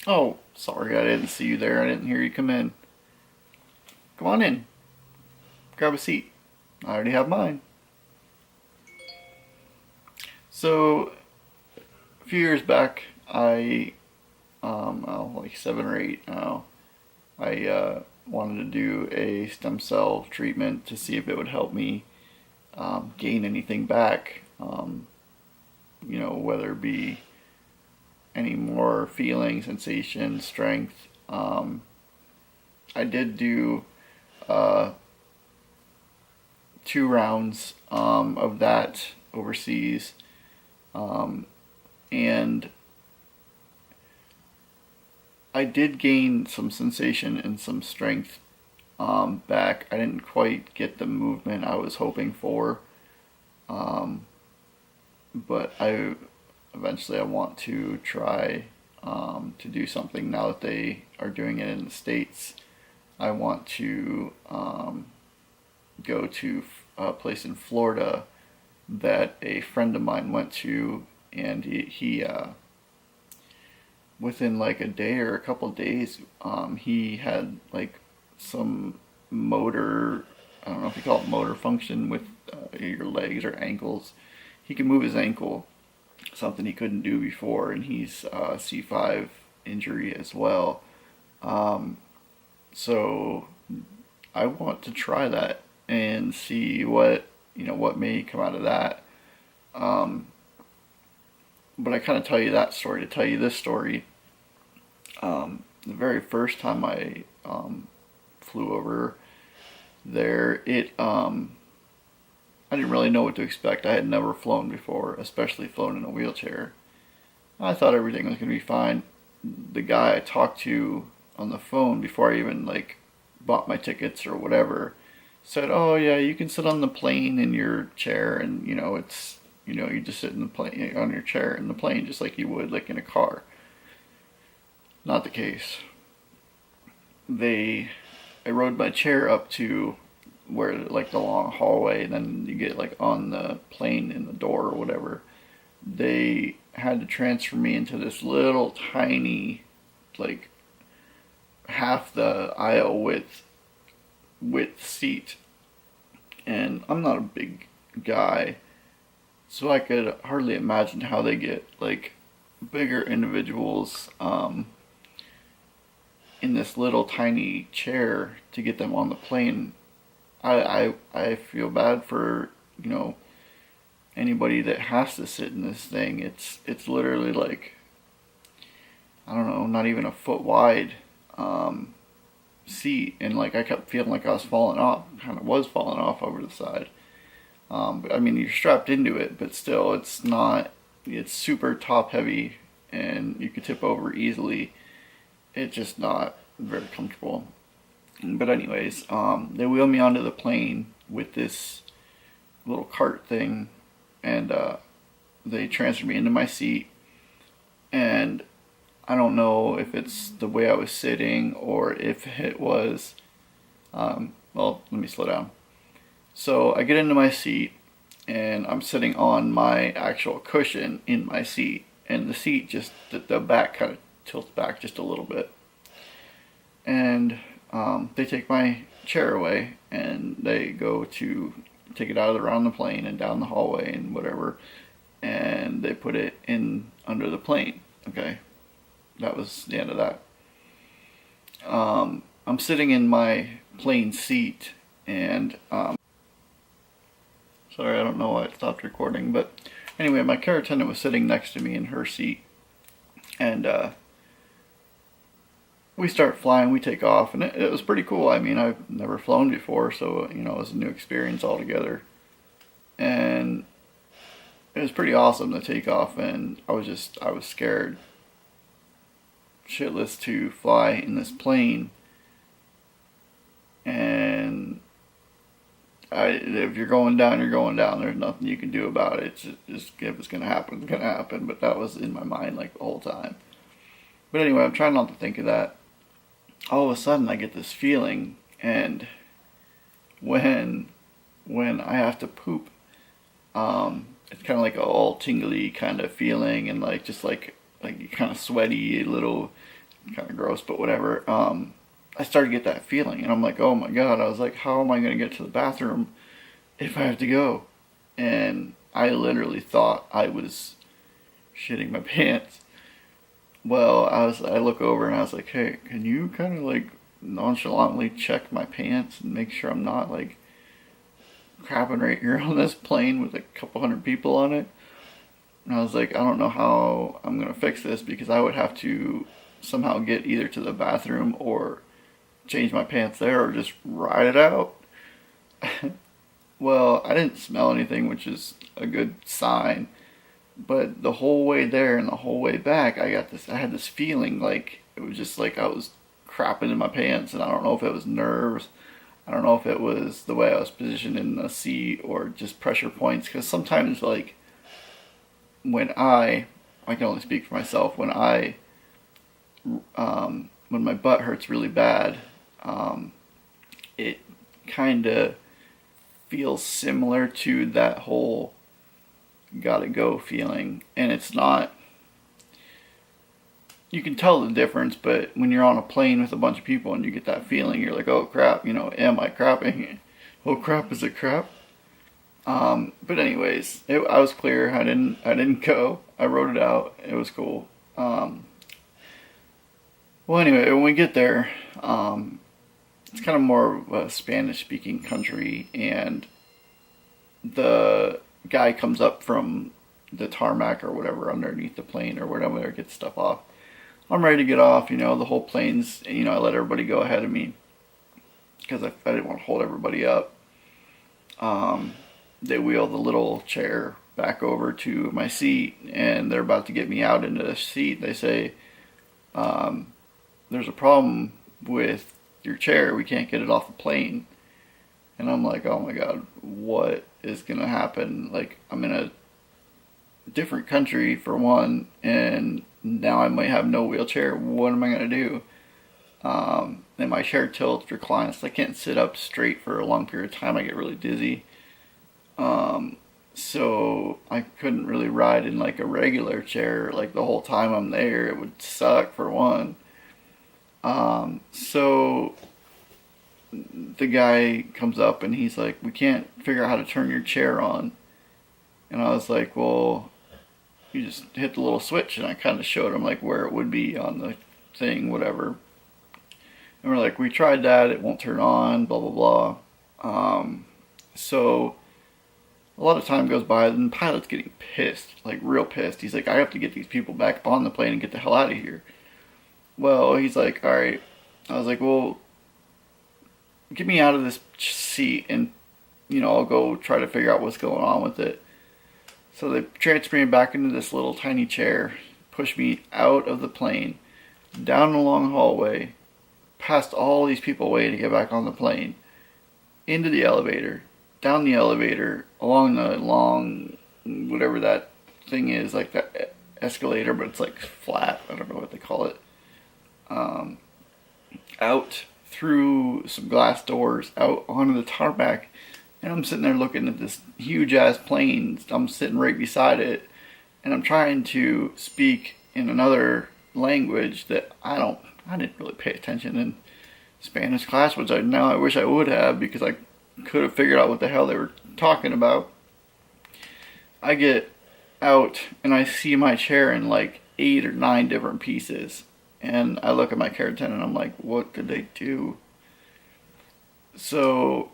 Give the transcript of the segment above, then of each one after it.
Oh, sorry, I didn't see you there. I didn't hear you come in. Come on in. Grab a seat. I already have mine. So, a few years back, like 7 or 8 now, I wanted to do a stem cell treatment to see if it would help me gain anything back. Whether it be any more feeling, sensation, strength. I did do uh, 2 rounds of that overseas, and I did gain some sensation and some strength back. I didn't quite get the movement I was hoping for, um, but I want to try to do something now that they are doing it in the States. I want to go to a place in Florida that a friend of mine went to, and he within like a day or a couple of days, he had like some motor, I don't know if you call it motor function with your legs or ankles. He can move his ankle, something he couldn't do before, and he's C5 injury as well. Um, so I want to try that and see what may come out of that. Um, but I kind of tell you that story to tell you this story. The very first time I flew over there, I didn't really know what to expect. I had never flown before, especially flown in a wheelchair. I thought everything was going to be fine. The guy I talked to on the phone before I even like bought my tickets or whatever said, "Oh yeah, you can sit on the plane in your chair, and you just sit in the plane on your chair in the plane just like you would like in a car." Not the case. They, I rode my chair up to where like the long hallway, and then you get like on the plane in the door or whatever. They had to transfer me into this little tiny, like half the aisle width seat, and I'm not a big guy, so I could hardly imagine how they get like bigger individuals in this little tiny chair to get them on the plane. I feel bad for anybody that has to sit in this thing. It's literally like, I don't know, not even a foot wide seat, and like I kept feeling like I was falling off. Kind of was falling off over the side. But I mean, you're strapped into it, but still, it's not. It's super top heavy, and you could tip over easily. It's just not very comfortable. But anyways, they wheel me onto the plane with this little cart thing, and they transfer me into my seat. And I don't know if it's the way I was sitting or if it was. Well, let me slow down. So I get into my seat, and I'm sitting on my actual cushion in my seat, and the seat just the back kind of tilts back just a little bit, and they take my chair away, and they go to take it out around the plane and down the hallway and whatever, and they put it in under the plane. Okay, that was the end of that. I'm sitting in my plane seat, and sorry, I don't know why it stopped recording, but anyway, my care attendant was sitting next to me in her seat, and we start flying, we take off, and it was pretty cool. I mean, I've never flown before, so it was a new experience altogether, and it was pretty awesome to take off. And I was scared shitless to fly in this plane, and if you're going down, you're going down. There's nothing you can do about it. It's just if it's gonna happen, it's gonna happen. But that was in my mind like the whole time. But anyway, I'm trying not to think of that. All of a sudden, I get this feeling, and when I have to poop, it's kind of like a all tingly kind of feeling, and like just like kind of sweaty, a little kind of gross, but whatever. I started to get that feeling, and I'm like, oh my god. I was like, how am I going to get to the bathroom if I have to go? And I literally thought I was shitting my pants. Well, I look over and I was like, hey, can you kind of like nonchalantly check my pants and make sure I'm not like crapping right here on this plane with a couple hundred people on it? And I was like, I don't know how I'm going to fix this, because I would have to somehow get either to the bathroom or change my pants there or just ride it out. Well, I didn't smell anything, which is a good sign. But the whole way there and the whole way back, I had this feeling like it was just like I was crapping in my pants, and I don't know if it was nerves. I don't know if it was the way I was positioned in the seat or just pressure points. Because sometimes, like, when I can only speak for myself, when my butt hurts really bad, it kind of feels similar to that whole gotta go feeling. And it's not, you can tell the difference, but when you're on a plane with a bunch of people and you get that feeling, you're like, oh crap, am I crapping? Oh crap, is it crap? But anyways, I was clear. I didn't go. I wrote it out. It was cool. Well, anyway, when we get there, it's kind of more of a Spanish-speaking country, and the guy comes up from the tarmac or whatever underneath the plane or whatever, gets stuff off. I'm ready to get off. The whole plane's. I let everybody go ahead of me because I didn't want to hold everybody up. They wheel the little chair back over to my seat, and they're about to get me out into the seat. They say, there's a problem with your chair. We can't get it off the plane. And I'm like, oh my god, what is going to happen? Like, I'm in a different country, for one, and now I might have no wheelchair. What am I going to do? And my chair tilts, reclines. So I can't sit up straight for a long period of time. I get really dizzy. So I couldn't really ride in like a regular chair like the whole time I'm there. It would suck, for one. So the guy comes up and he's like, we can't figure out how to turn your chair on. And I was like, well, you just hit the little switch. And I kind of showed him like where it would be on the thing, whatever. And we're like, we tried that, it won't turn on, blah, blah, blah. So a lot of time goes by, and the pilot's getting pissed, like real pissed. He's like, I have to get these people back on the plane and get the hell out of here. Well, he's like, alright. I was like, well, get me out of this seat and, I'll go try to figure out what's going on with it. So they transfer me back into this little tiny chair, push me out of the plane, down a long hallway, past all these people waiting to get back on the plane, into the elevator, down the elevator, along the long, whatever that thing is, like that escalator, but it's like flat, I don't know what they call it, out through some glass doors, out onto the tarmac, and I'm sitting there looking at this huge ass plane. I'm sitting right beside it, and I'm trying to speak in another language that I didn't really pay attention in Spanish class, which I wish I would have, because I could have figured out what the hell they were talking about. I get out and I see my chair in like 8 or 9 different pieces, and I look at my care attendant and I'm like, what did they do? So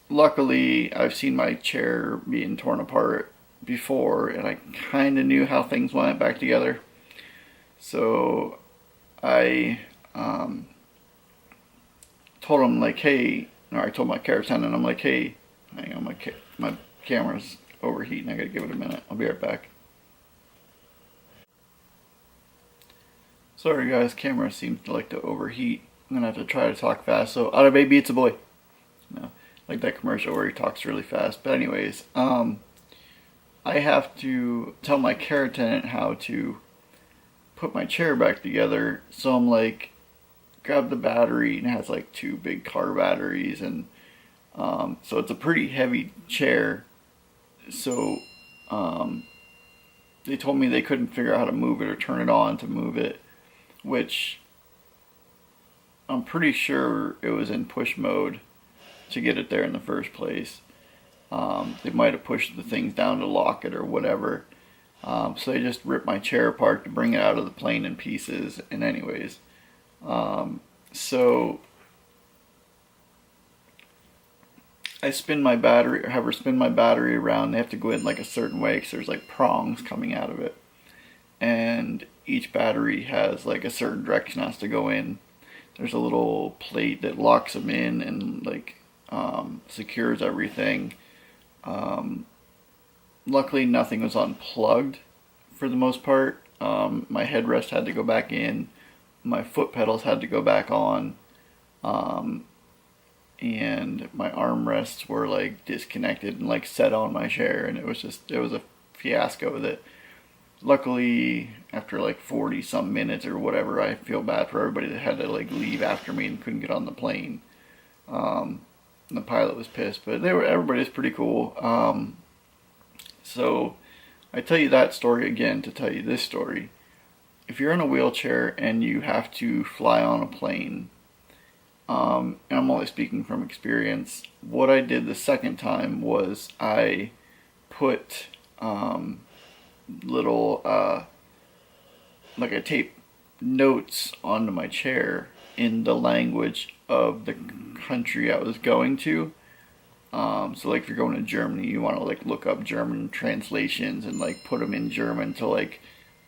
luckily I've seen my chair being torn apart before, and I kind of knew how things went back together. So I told him like, hey, or I told my care attendant, I'm like, hey, hang on, my camera's overheating. I gotta give it a minute. I'll be right back. Sorry guys, camera seems to like to overheat. I'm gonna have to try to talk fast. So, "Otta baby, it's a boy." No, like that commercial where he talks really fast. But anyways, I have to tell my care attendant how to put my chair back together. So I'm like, grab the battery, and it has like 2 big car batteries, and so it's a pretty heavy chair. So they told me they couldn't figure out how to move it or turn it on to move it, which I'm pretty sure it was in push mode to get it there in the first place. They might have pushed the things down to lock it or whatever. So they just ripped my chair apart to bring it out of the plane in pieces. And anyways, so I spin my battery, or have her spin my battery around. They have to go in like a certain way because there's like prongs coming out of it. And each battery has like a certain direction it has to go in. There's a little plate that locks them in and like secures everything. Luckily nothing was unplugged for the most part. My headrest had to go back in. My foot pedals had to go back on. And my armrests were like disconnected and like set on my chair, and it was a fiasco with it. Luckily, after like 40 some minutes or whatever, I feel bad for everybody that had to like leave after me and couldn't get on the plane. And the pilot was pissed, but everybody's pretty cool. So I tell you that story again to tell you this story. If you're in a wheelchair and you have to fly on a plane, and I'm only speaking from experience, what I did the second time was I put little like I taped notes onto my chair in the language of the country I was going to. So like if you're going to Germany, you want to like look up German translations and like put them in German to like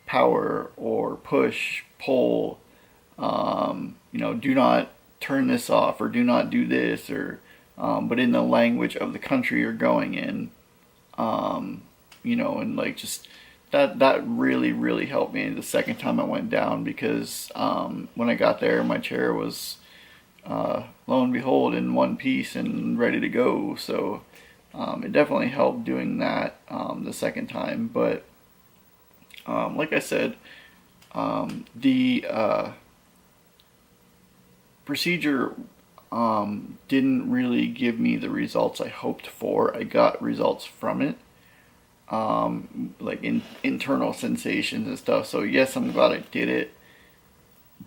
power or push, pull, do not turn this off or do not do this, or but in the language of the country you're going in. And like just that really helped me the second time I went down, because when I got there my chair was lo and behold in one piece and ready to go. So it definitely helped doing that the second time. But like I said, the procedure didn't really give me the results I hoped for. I got results from it, like internal sensations and stuff. So yes, I'm glad I did it,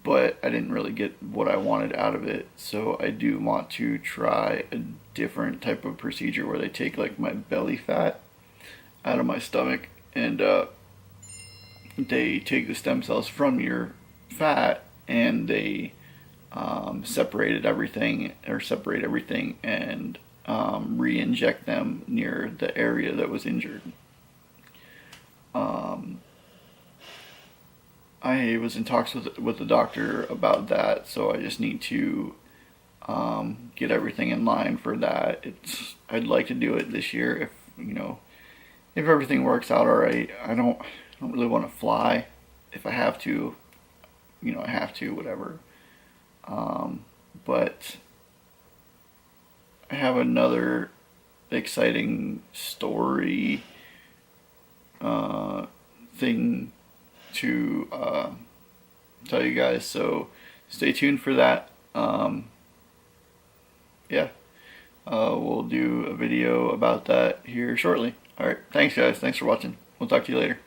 but I didn't really get what I wanted out of it. So I do want to try a different type of procedure where they take like my belly fat out of my stomach, and they take the stem cells from your fat and they separate everything and re-inject them near the area that was injured. I was in talks with the doctor about that, so I just need to get everything in line for that. I'd like to do it this year if everything works out alright. I don't really want to fly. If I have to, I have to, whatever. But I have another exciting story thing to tell you guys, so stay tuned for that. We'll do a video about that here shortly. Alright, thanks guys, thanks for watching. We'll talk to you later.